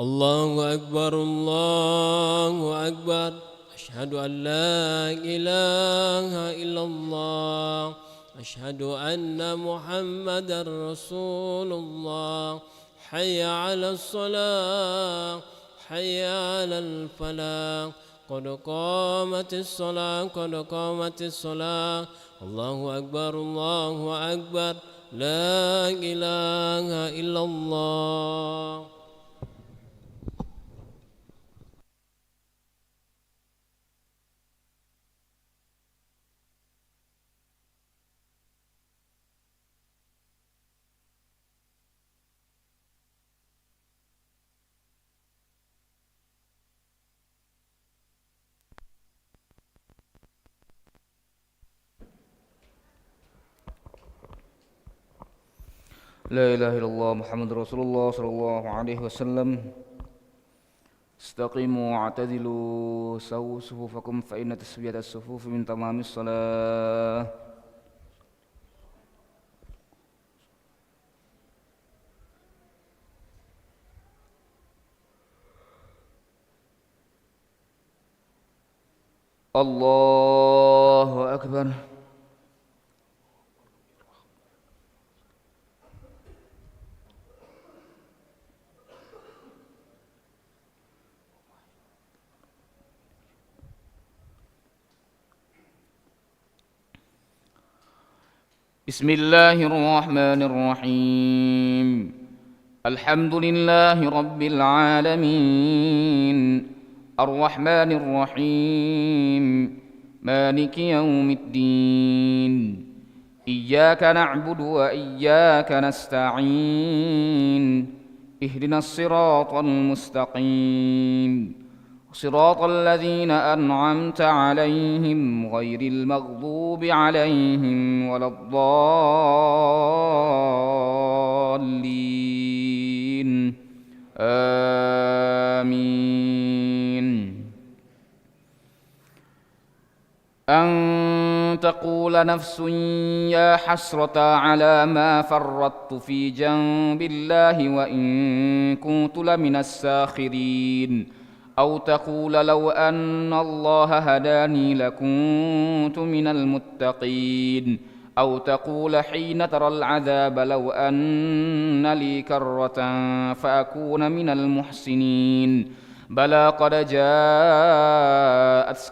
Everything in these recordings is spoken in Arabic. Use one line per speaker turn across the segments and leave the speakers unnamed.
الله أكبر الله أكبر أشهد أن لا إله إلا الله أشهد أن محمدا رسول الله حي على الصلاة حي على الفلاح قد قامت الصلاة قد قامت الصلاة الله أكبر الله أكبر لا إله إلا الله.
لا إله إلا الله محمد رسول الله صلى الله عليه وسلم. استقيموا واعتدلوا سووا صفوفكم فإن تسوية الصفوف من تمام الصلاة. الله أكبر. بسم الله الرحمن الرحيم. الحمد لله رب العالمين الرحمن الرحيم مالك يوم الدين إياك نعبد وإياك نستعين اهدنا الصراط المستقيم صراط الذين أنعمت عليهم غير المغضوب عليهم ولا الضالين آمين. أن تقول نفس يا حسرة على ما فرطت في جنب الله وإن كنت لمن الساخرين أو تقول لو أن الله هداني لكنت من المتقين أو تقول حين ترى العذاب لو أن لي كرة فأكون من المحسنين بلى قد جاءتك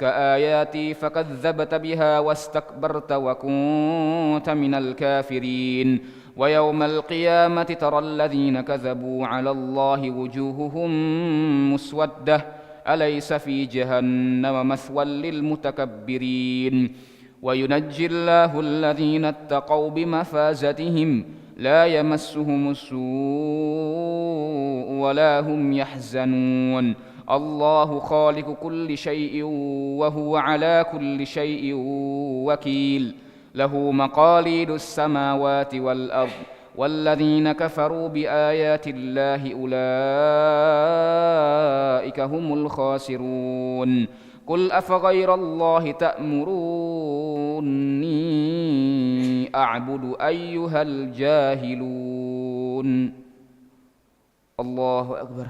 آياتي فكذبت بها واستكبرت وكنت من الكافرين ويوم القيامة ترى الذين كذبوا على الله وجوههم مسودة أليس في جهنم مثوى للمتكبرين وينجي الله الذين اتقوا بمفازتهم لا يمسهم السوء ولا هم يحزنون الله خالق كل شيء وهو على كل شيء وكيل له مقاليد السماوات والأرض والذين كفروا بآيات الله أولئك هم الخاسرون قل أفغير الله تأمروني أعبد أيها الجاهلون. الله أكبر.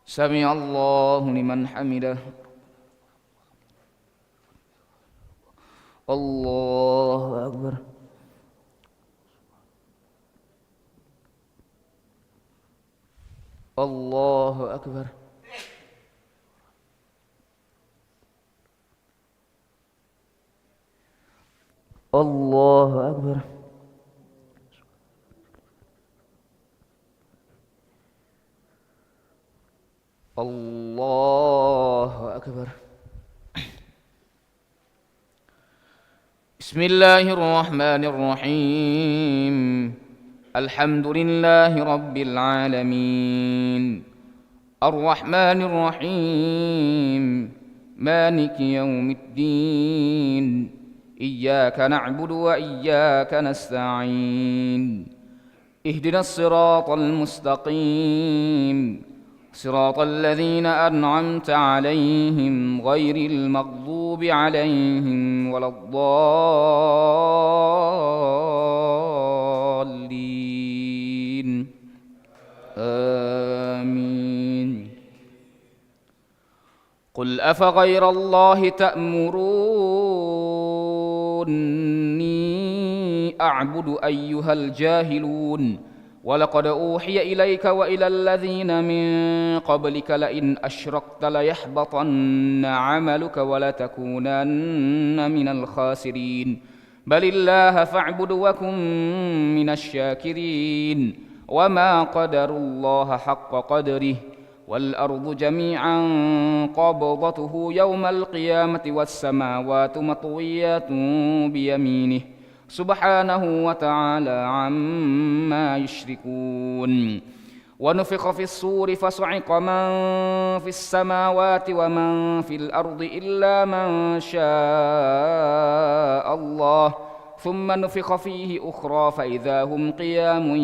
سمع الله لمن حمده. الله أكبر. الله أكبر. الله أكبر. الله أكبر. بسم الله الرحمن الرحيم. الحمد لله رب العالمين الرحمن الرحيم مالك يوم الدين إياك نعبد وإياك نستعين اهدنا الصراط المستقيم صراط الذين أنعمت عليهم غير المغضوب عليهم ولا الضالين الضالين آمين. قل أفغير الله تأمروني أعبد أيها الجاهلون ولقد أوحي إليك وإلى الذين من قبلك لئن أشركت ليحبطن عملك ولتكونن من الخاسرين بل الله فاعبد وكن من الشاكرين وما قدروا الله حق قدره والأرض جميعا قبضته يوم القيامة والسماوات مطويات بيمينه سبحانه وتعالى عما يشركون. ونفخ في الصور فصعق من في السماوات ومن في الأرض إلا من شاء الله ثم نفخ فيه أخرى فإذا هم قيام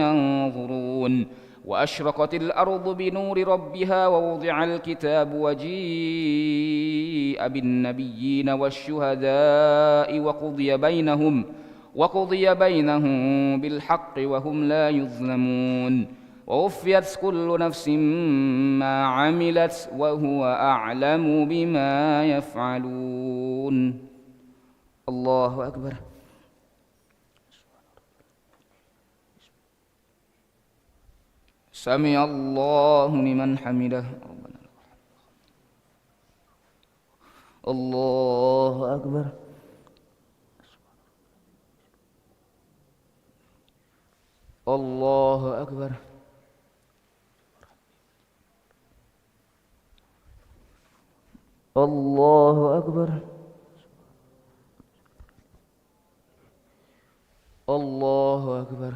ينظرون. وأشرقت الأرض بنور ربها ووضع الكتاب وجيء بالنبيين والشهداء وقضي بينهم بالحق وهم لا يظلمون. ووفيت كل نفس ما عملت وهو أعلم بما يفعلون. الله أكبر. سمع الله لمن حمده. الله أكبر. الله أكبر. الله أكبر. الله أكبر.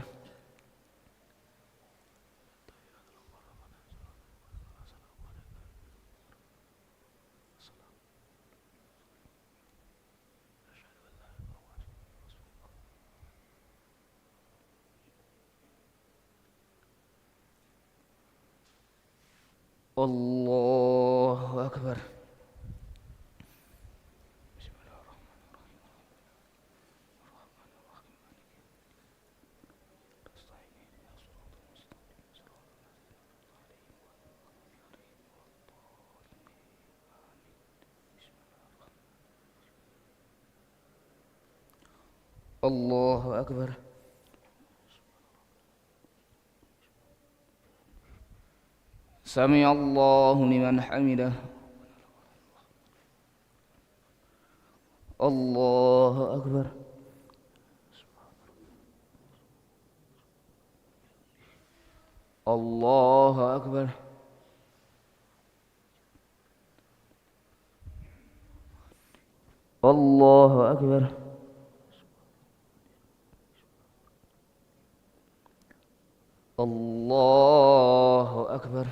الله أكبر. الله أكبر. سمع الله لمن حمده. الله أكبر. الله أكبر. الله أكبر. الله أكبر.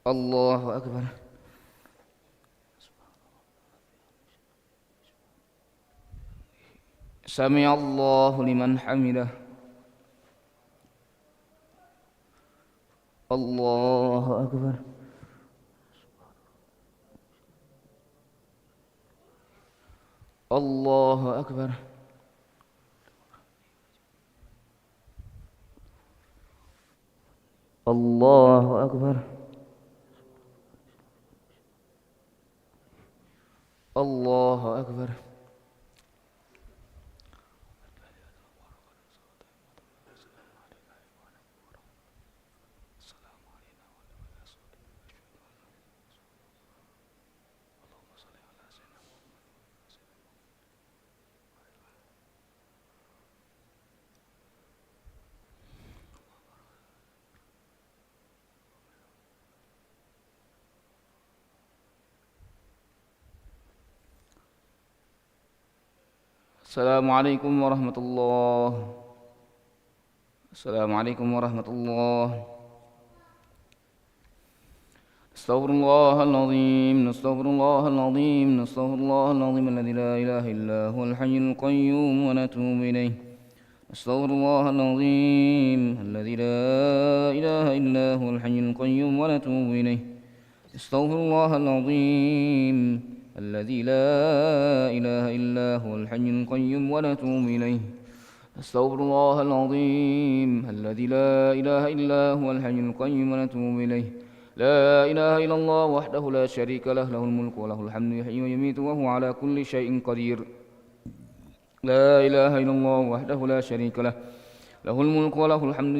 الله أكبر. سمع الله لمن حمده. الله أكبر. الله أكبر. الله أكبر. الله أكبر. Assalamualaikum warahmatullahi. Assalamualaikum warahmatullahi. نستغفر الله العظيم نستغفر الله العظيم نستغفر الله العظيم الذي لا إله إلا هو الحي القيوم ونتوب إليه نستغفر الله العظيم الذي لا إله إلا هو الحي القيوم ونتوب إليه نستغفر الله العظيم الذي لا إله إلا هو الحي القيوم ونتوب إليه نستغفر الله العظيم الذي لا إله إلا هو الحي القيوم ونتوب إليه لا إله إلا الله وحده لا شريك له له الملك وله الحمد يحيي ويميت وهو على كل شيء قدير لا إله إلا الله وحده لا شريك له له الملك وله الحمد